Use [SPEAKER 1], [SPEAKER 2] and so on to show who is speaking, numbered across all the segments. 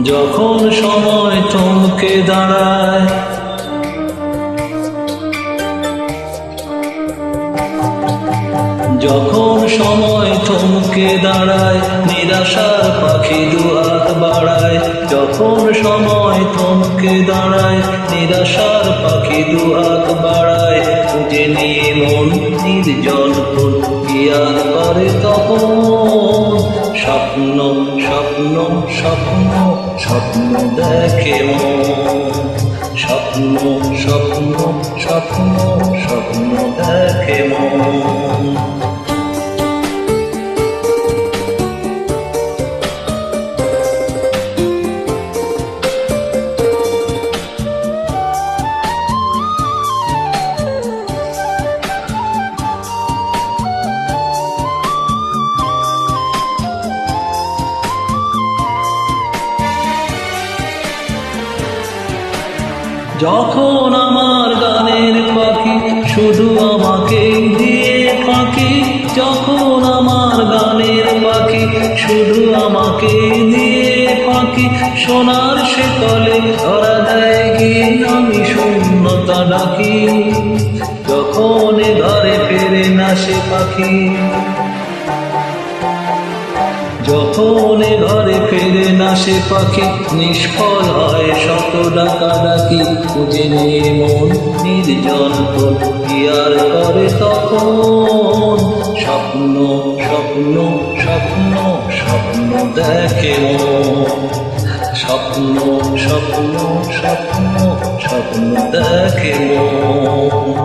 [SPEAKER 1] যখন সময় থমকে দাঁড়ায়, যখন সময় থমকে দাঁড়ায়, নিরাশার পাখি দুহাত বাড়ায়। যখন সময় থমকে দাঁড়ায়, নিরাশার পাখি দুহাত বাড়ায়। খুঁজে নিয়ে মন নির্জন কি আর করে তখন? স্বপ্ন স্বপ্ন স্বপ্ন স্বপ্ন দেখে মন, স্বপ্ন স্বপ্ন স্বপ্ন স্বপ্ন দেখে মন। যখন আমার গানের পাখি শুধু আমাকে দিয়ে ফাঁকি, যখন আমার গানের পাখি শুধু আমাকে দিয়ে ফাঁকি, সোনার সে তলে ধরা দেয় গিয়ে আমি শূন্যতা ডাকি। যখন ঘরে ফেরে না সে পাখি, যখন ঘরে ফেরে না সে পাখি, নিষ্ফল হয় শত ডাকাডাকি। খুঁজে নিয়ে মন নির্জন কি আর করে তখন? স্বপ্ন স্বপ্ন স্বপ্ন স্বপ্ন দেখে মন, স্বপ্ন স্বপ্ন স্বপ্ন স্বপ্ন দেখে মন।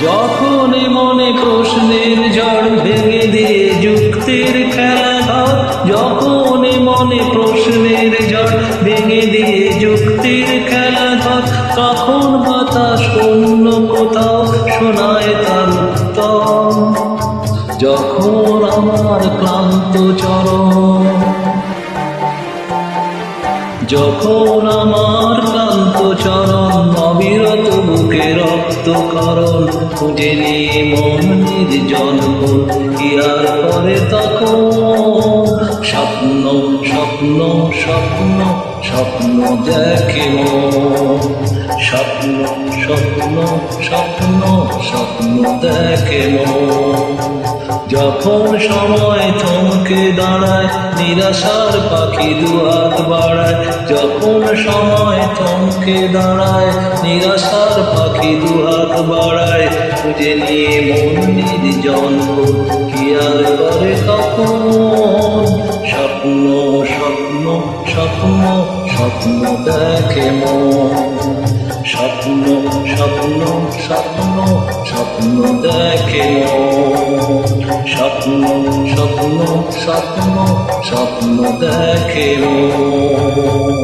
[SPEAKER 1] যখন মনে প্রশ্নের ঝড় ভেঙে দিয়ে যুক্তির খেলা ধর, যখন মনে প্রশ্নের ঝড় ভেঙে দিয়ে যুক্তির খেলা ধর, তখন বাতাস অন্য কোথাও শোনায় তার উত্তর। যখন আমার ক্লান্ত চরণ, যখন আমার ক্লান্ত চরণ অবিরত বুকে রক্ত করণ, খুঁজে নিয়ে মন নির্জন কি আর করে তখন? স্বপ্ন স্বপ্ন স্বপ্ন স্বপ্ন দেখে মন, স্বপ্ন স্বপ্ন স্বপ্ন স্বপ্ন দেখে মন। যখন সময় থমকে দাঁড়ায়, নিরাশার পাখি দুহাত বাড়ায়। যখন সময় থমকে দাঁড়ায়, নিরাশার পাখি দুহাত বাড়ায়। খুঁজে নিয়ে মন নির্জন কি আর করে তখন? স্বপ্ন স্বপ্ন স্বপ্ন স্বপ্ন দেখে মন, স্বপ্ন স্বপ্ন স্বপ্ন স্বপ্ন দেখে মন, স্বপ্ন স্বপ্ন স্বপ্ন স্বপ্ন দেখে মন।